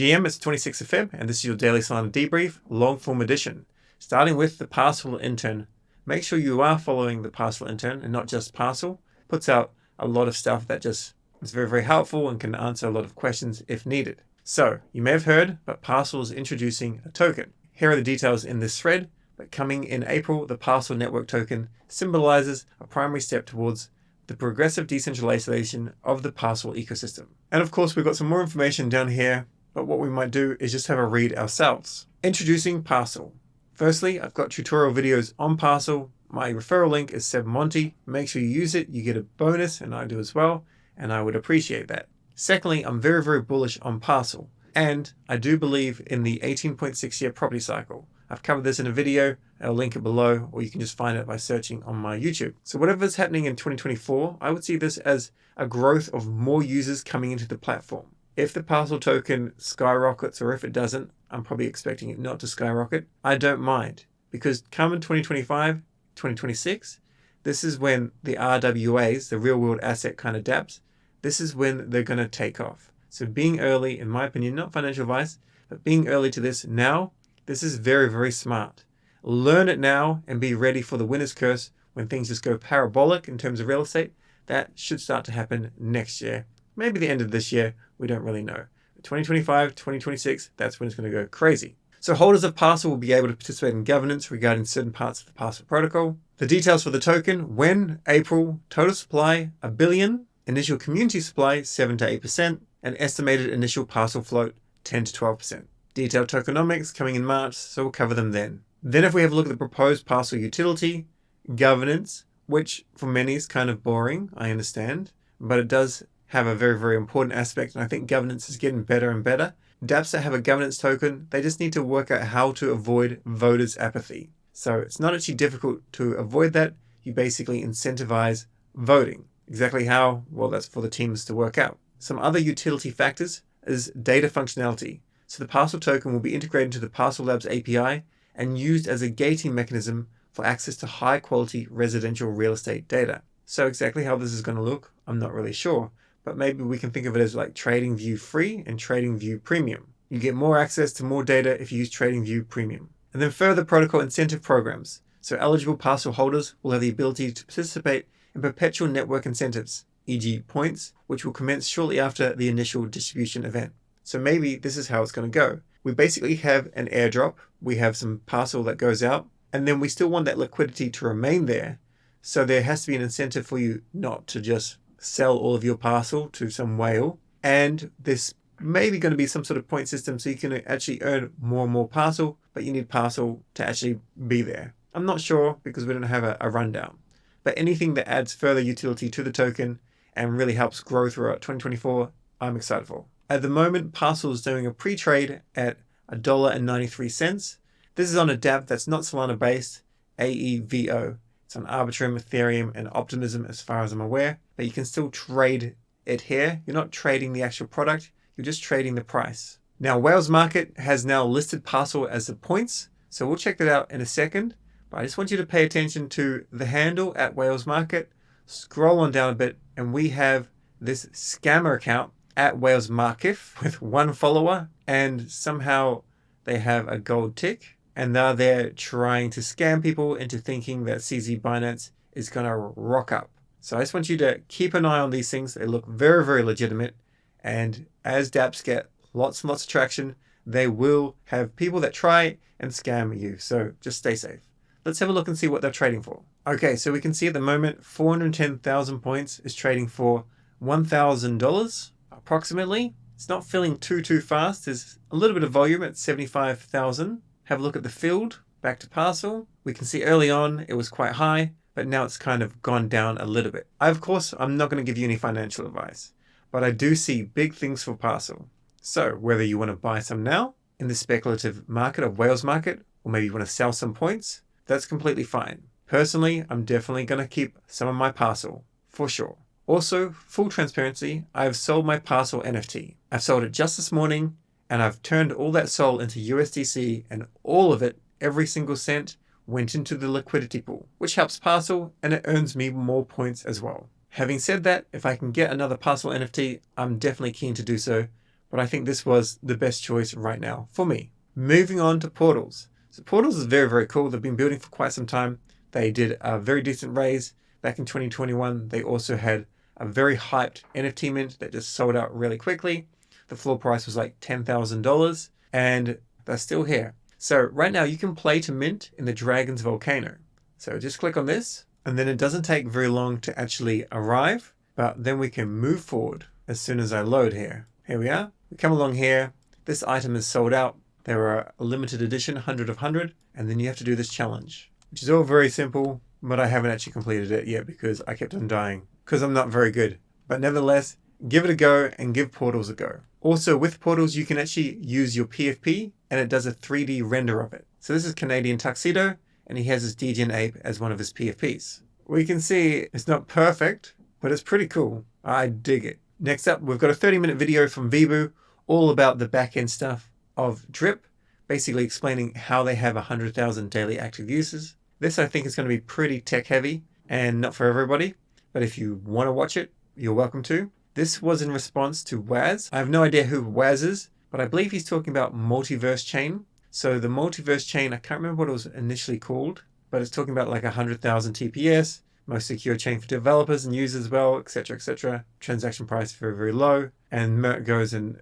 GM, it's 26th of Feb, and this is your daily Solana debrief, long form edition. Starting with the Parcl intern. Make sure you are following the Parcl intern and not just Parcl. Puts out a lot of stuff that just is very, very helpful and can answer a lot of questions if needed. So, you may have heard, but Parcl is introducing a token. Here are the details in this thread, but coming in April, the Parcl network token symbolizes a primary step towards the progressive decentralization of the Parcl ecosystem. And of course, we've got some more information down here, but what we might do is just have a read ourselves. Introducing Parcl. Firstly, I've got tutorial videos on Parcl. My referral link is SebMonty. Make sure you use it. You get a bonus, and I do as well, and I would appreciate that. Secondly, I'm very, very bullish on Parcl, and I do believe in the 18.6-year property cycle. I've covered this in a video. I'll link it below, or you can just find it by searching on my YouTube. So whatever's happening in 2024, I would see this as a growth of more users coming into the platform. If the Parcl token skyrockets, or if it doesn't, I'm probably expecting it not to skyrocket, I don't mind. Because come in 2025, 2026, this is when the RWAs, the real world asset kind of dApps, this is when they're going to take off. So being early, in my opinion, not financial advice, but being early to this now, this is very, very smart. Learn it now and be ready for the winner's curse when things just go parabolic in terms of real estate. That should start to happen next year. Maybe the end of this year, we don't really know. 2025, 2026, that's when it's going to go crazy. So holders of Parcl will be able to participate in governance regarding certain parts of the Parcl protocol. The details for the token: when, April, total supply, 1 billion, initial community supply, 7 to 8%, and estimated initial Parcl float, 10 to 12%. Detailed tokenomics coming in March, so we'll cover them then. Then if we have a look at the proposed Parcl utility, governance, which for many is kind of boring, I understand, but it does have a very, very important aspect, and I think governance is getting better and better. dApps that have a governance token, they just need to work out how to avoid voters' apathy. So it's not actually difficult to avoid that. You basically incentivize voting. Exactly how? Well, that's for the teams to work out. Some other utility factors is data functionality. So the Parcl token will be integrated into the Parcl Labs API and used as a gating mechanism for access to high quality residential real estate data. So exactly how this is going to look, I'm not really sure, but maybe we can think of it as like TradingView Free and TradingView Premium. You get more access to more data if you use TradingView Premium. And then further protocol incentive programs. So eligible Parcl holders will have the ability to participate in perpetual network incentives, e.g. points, which will commence shortly after the initial distribution event. So maybe this is how it's going to go. We basically have an airdrop, we have some Parcl that goes out, and then we still want that liquidity to remain there. So there has to be an incentive for you not to just sell all of your Parcl to some whale. And this maybe going to be some sort of point system so you can actually earn more and more Parcl, but you need Parcl to actually be there. I'm not sure because we don't have a rundown. But anything that adds further utility to the token and really helps grow throughout 2024, I'm excited for. At the moment, Parcl is doing a pre-trade at $1.93. This is on a dApp that's not Solana based, AEVO. It's on Arbitrum, Ethereum, and Optimism as far as I'm aware, but you can still trade it here. You're not trading the actual product, you're just trading the price. Now, Whales Market has now listed Parcl as the points, so we'll check that out in a second, but I just want you to pay attention to the handle at Whales Market. Scroll on down a bit, and we have this scammer account at Whales Market with 1 follower, and somehow they have a gold tick, and they're there trying to scam people into thinking that CZ Binance is going to rock up. So I just want you to keep an eye on these things. They look very, very legitimate, and as dApps get lots and lots of traction, they will have people that try and scam you, so just stay safe. Let's have a look and see what they're trading for. Okay, so we can see at the moment 410,000 points is trading for $1,000 approximately. It's not filling too fast. There's a little bit of volume at 75,000. Have a look at the field. Back to Parcl. We can see early on it was quite high, but now it's kind of gone down a little bit. Of course, I'm not going to give you any financial advice, but I do see big things for Parcl. So whether you want to buy some now in the speculative market of Whales Market, or maybe you want to sell some points, that's completely fine. Personally, I'm definitely going to keep some of my Parcl, for sure. Also, full transparency, I've sold my Parcl NFT. I've sold it just this morning, and I've turned all that SOL into USDC, and all of it, every single cent, went into the liquidity pool, which helps Parcl, and it earns me more points as well. Having said that, if I can get another Parcl NFT, I'm definitely keen to do so, but I think this was the best choice right now for me. Moving on to Portals. So Portals is very, very cool. They've been building for quite some time. They did a very decent raise back in 2021. They also had a very hyped NFT mint that just sold out really quickly. The floor price was like $10,000 and they're still here. So right now you can play to mint in the Dragon's Volcano. So just click on this and then it doesn't take very long to actually arrive, but then we can move forward as soon as I load here. Here we are. We come along here. This item is sold out. There are a limited edition, 100 of 100, and then you have to do this challenge, which is all very simple, but I haven't actually completed it yet because I kept on dying because I'm not very good. But nevertheless, give it a go and give Portals a go. Also with Portals, you can actually use your PFP and it does a 3D render of it. So this is Canadian Tuxedo and he has his DGen ape as one of his PFPs. We can see it's not perfect, but it's pretty cool. I dig it. Next up, we've got a 30-minute video from Vibhu all about the back-end stuff of Drip, basically explaining how they have 100,000 daily active users. This I think is going to be pretty tech heavy and not for everybody, but if you want to watch it, you're welcome to. This was in response to Waz. I have no idea who Waz is, but I believe he's talking about multiverse chain. So the multiverse chain, I can't remember what it was initially called, but it's talking about like 100,000 TPS, most secure chain for developers and users as well, etc., etc. Transaction price very, very low. And Mert goes and,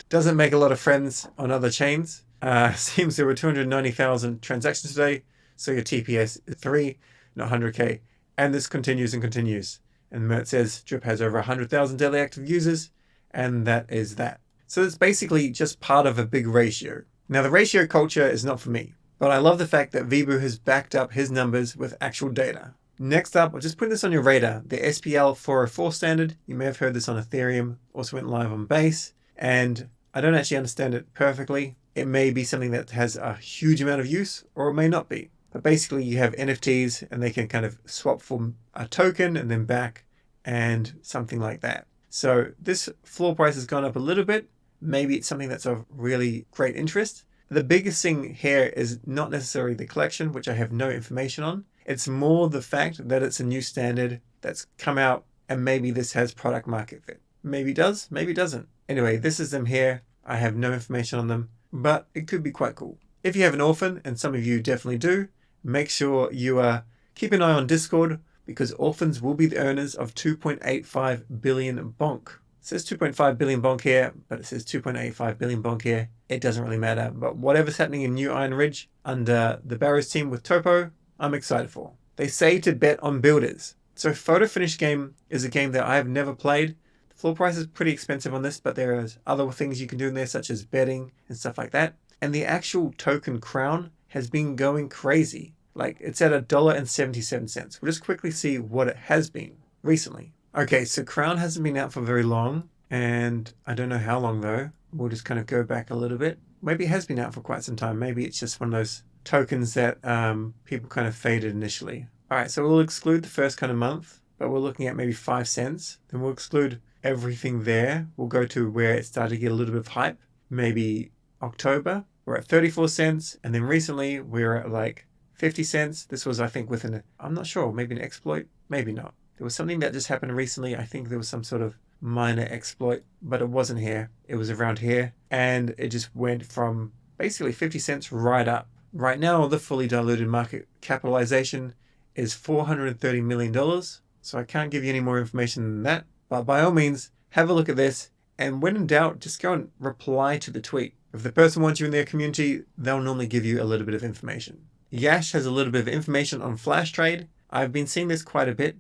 doesn't make a lot of friends on other chains. Seems there were 290,000 transactions today, so your TPS is 3, not 100K. And this continues and continues. And Mert says Drip has over 100,000 daily active users, and that is that. So it's basically just part of a big ratio. Now the ratio culture is not for me, but I love the fact that Vibhu has backed up his numbers with actual data. Next up, I'll just put this on your radar, the SPL 404 standard. You may have heard this on Ethereum, also went live on Base, and I don't actually understand it perfectly. It may be something that has a huge amount of use, or it may not be. But basically you have NFTs and they can kind of swap for a token and then back and something like that. So this floor price has gone up a little bit. Maybe it's something that's of really great interest. The biggest thing here is not necessarily the collection, which I have no information on. It's more the fact that it's a new standard that's come out and maybe this has product market fit. Maybe it does, maybe it doesn't. Anyway, this is them here. I have no information on them, but it could be quite cool. If you have an orphan, and some of you definitely do, make sure you keep an eye on Discord because orphans will be the owners of 2.85 billion Bonk. It says 2.5 billion Bonk here, but it says 2.85 billion Bonk here. It doesn't really matter, but whatever's happening in New Iron Ridge under the Barrows team with Topo, I'm excited for. They say to bet on builders. So Photo Finish Game is a game that I have never played. The floor price is pretty expensive on this, but there are other things you can do in there such as betting and stuff like that. And the actual token crown has been going crazy. Like it's at $1.77. We'll just quickly see what it has been recently. Okay, so Crown hasn't been out for very long, and I don't know how long though. We'll just kind of go back a little bit. Maybe it has been out for quite some time. Maybe it's just one of those tokens that people kind of faded initially. All right, so we'll exclude the first kind of month, but we're looking at maybe 5 cents. Then we'll exclude everything there. We'll go to where it started to get a little bit of hype. Maybe October, we're at 34 cents. And then recently we're at like 50 cents. This was, I think, within I'm not sure, maybe an exploit, maybe not. There was something that just happened recently. I think there was some sort of minor exploit, but it wasn't here. It was around here. And it just went from basically 50 cents right up. Right now, the fully diluted market capitalization is $430 million. So I can't give you any more information than that. But by all means, have a look at this. And when in doubt, just go and reply to the tweet. If the person wants you in their community, they'll normally give you a little bit of information. Yash has a little bit of information on Flash Trade. I've been seeing this quite a bit.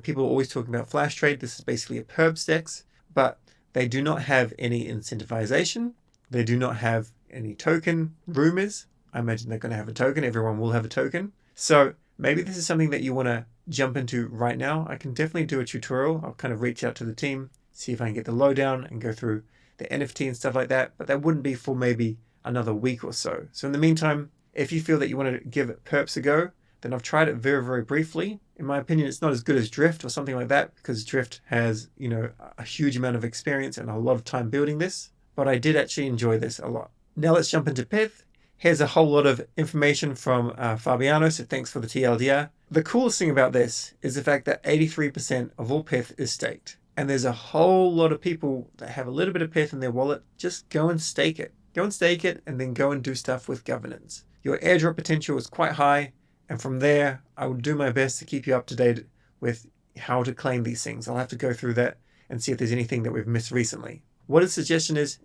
People are always talking about Flash Trade. This is basically a perp DEX, but they do not have any incentivization. They do not have any token rumors. I imagine they're going to have a token. Everyone will have a token. So maybe this is something that you want to jump into right now. I can definitely do a tutorial. I'll kind of reach out to the team, see if I can get the lowdown and go through the NFT and stuff like that. But that wouldn't be for maybe another week or so. So in the meantime, if you feel that you want to give perps a go, then I've tried it very, very briefly. In my opinion, it's not as good as Drift or something like that because Drift has, a huge amount of experience and a lot of time building this. But I did actually enjoy this a lot. Now let's jump into Pyth. Here's a whole lot of information from Fabiano, so thanks for the TLDR. The coolest thing about this is the fact that 83% of all Pyth is staked. And there's a whole lot of people that have a little bit of Pyth in their wallet. Just go and stake it. Go and stake it and then go and do stuff with governance. Your airdrop potential is quite high. And from there, I will do my best to keep you up to date with how to claim these things. I'll have to go through that and see if there's anything that we've missed recently. What his suggestion is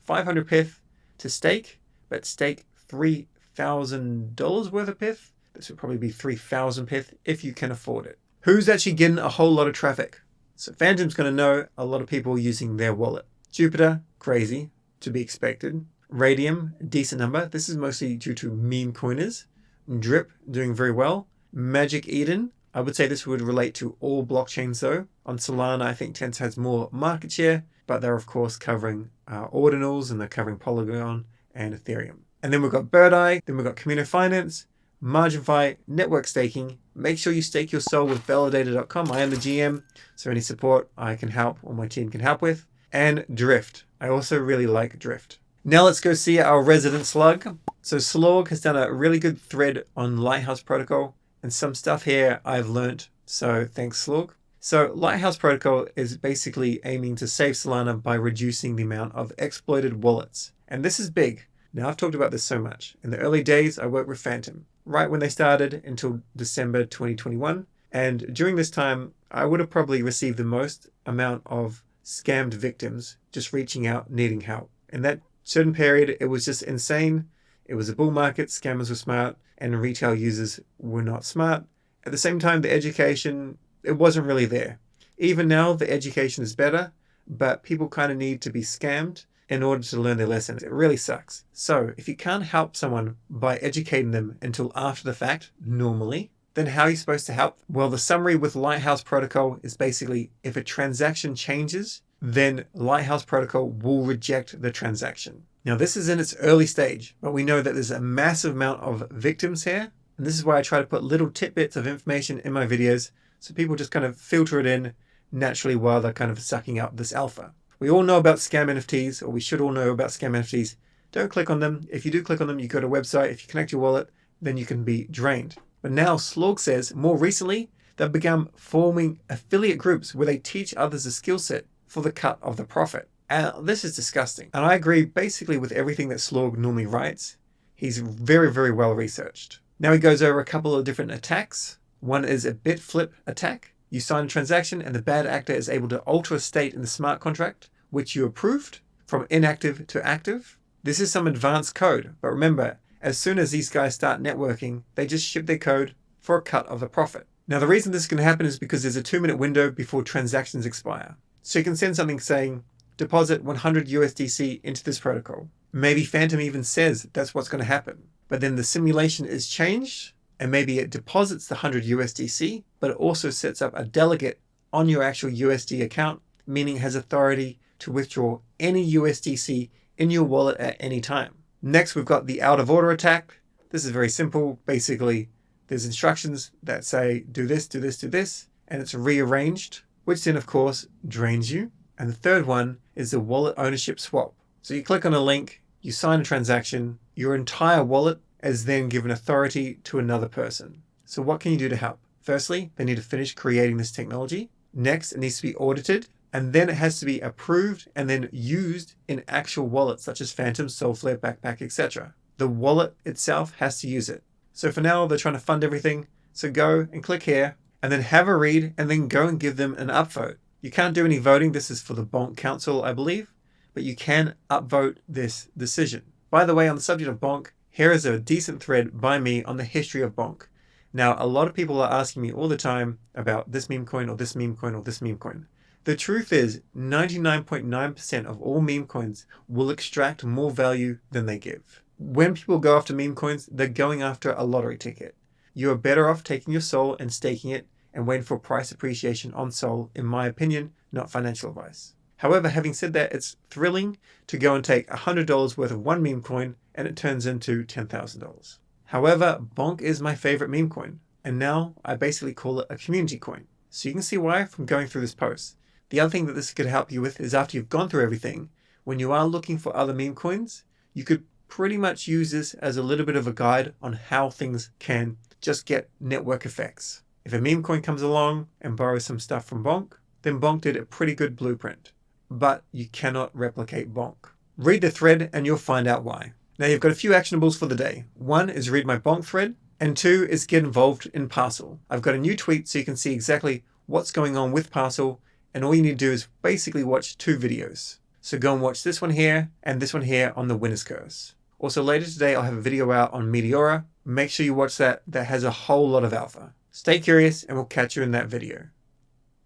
500 Pyth to stake, but stake $3,000 worth of Pyth. This would probably be 3,000 Pyth if you can afford it. Who's actually getting a whole lot of traffic? So Phantom's going to know a lot of people using their wallet. Jupiter, crazy, to be expected. Radium, decent number. This is mostly due to meme coiners. Drip, doing very well. Magic Eden, I would say this would relate to all blockchains though. On Solana, I think Tens has more market share, but they're of course covering ordinals and they're covering Polygon and Ethereum. And then we've got Bird Eye, then we've got Community Finance, MarginFi, network staking. Make sure you stake your soul with validator.com. I am the GM, so any support I can help or my team can help with. And Drift. I also really like Drift. Now let's go see our resident slug. So Slog has done a really good thread on Lighthouse Protocol, and some stuff here I've learnt, so thanks Slog. So Lighthouse Protocol is basically aiming to save Solana by reducing the amount of exploited wallets. And this is big. Now I've talked about this so much. In the early days, I worked with Phantom, right when they started until December 2021. And during this time, I would have probably received the most amount of scammed victims just reaching out, needing help. In that certain period, it was just insane. It was a bull market, scammers were smart, and retail users were not smart. At the same time, the education, it wasn't really there. Even now, the education is better, but people kind of need to be scammed in order to learn their lessons. It really sucks. So if you can't help someone by educating them until after the fact, normally, then how are you supposed to help? Well, the summary with Lighthouse Protocol is basically if a transaction changes, then Lighthouse Protocol will reject the transaction. Now, this is in its early stage, but we know that there's a massive amount of victims here. And this is why I try to put little tidbits of information in my videos so people just kind of filter it in naturally while they're kind of sucking up this alpha. We all know about scam NFTs, or we should all know about scam NFTs. Don't click on them. If you do click on them, you go to a website. If you connect your wallet, then you can be drained. But now Slog says more recently, they've begun forming affiliate groups where they teach others a skill set for the cut of the profit. And this is disgusting. And I agree basically with everything that Slog normally writes. He's very, very well researched. Now he goes over a couple of different attacks. One is a bit flip attack. You sign a transaction and the bad actor is able to alter a state in the smart contract, which you approved, from inactive to active. This is some advanced code, but remember, as soon as these guys start networking, they just ship their code for a cut of the profit. Now the reason this is going to happen is because there's a 2-minute window before transactions expire. So you can send something saying, deposit 100 USDC into this protocol. Maybe Phantom even says that's what's going to happen. But then the simulation is changed, and maybe it deposits the 100 USDC, but it also sets up a delegate on your actual USD account, meaning it has authority to withdraw any USDC in your wallet at any time. Next, we've got the out of order attack. This is very simple. Basically, there's instructions that say, do this, do this, do this, and it's rearranged, which then of course drains you. And the third one is the wallet ownership swap. So you click on a link, you sign a transaction, your entire wallet is then given authority to another person. So what can you do to help? Firstly, they need to finish creating this technology. Next, it needs to be audited, and then it has to be approved and then used in actual wallets such as Phantom, Soulflare, Backpack, etc. The wallet itself has to use it. So for now, they're trying to fund everything. So go and click here and then have a read and then go and give them an upvote. You can't do any voting. This is for the Bonk Council, I believe, but you can upvote this decision. By the way, on the subject of Bonk, here is a decent thread by me on the history of Bonk. Now, a lot of people are asking me all the time about this meme coin or this meme coin or this meme coin. The truth is 99.9% of all meme coins will extract more value than they give. When people go after meme coins, they're going after a lottery ticket. You are better off taking your soul and staking it and waiting for price appreciation on soul, in my opinion, not financial advice. However, having said that, it's thrilling to go and take $100 worth of one meme coin and it turns into $10,000. However, Bonk is my favorite meme coin, and now I basically call it a community coin. So you can see why from going through this post. The other thing that this could help you with is after you've gone through everything, when you are looking for other meme coins, you could pretty much use this as a little bit of a guide on how things can just get network effects. If a meme coin comes along and borrows some stuff from Bonk, then Bonk did a pretty good blueprint. But you cannot replicate Bonk. Read the thread and you'll find out why. Now you've got a few actionables for the day. 1 is read my Bonk thread, and 2 is get involved in Parcl. I've got a new tweet so you can see exactly what's going on with Parcl, and all you need to do is basically watch 2 videos. So go and watch this one here and this one here on the winner's curse. Also later today I'll have a video out on DYOR. Make sure you watch that. That has a whole lot of alpha. Stay curious and we'll catch you in that video.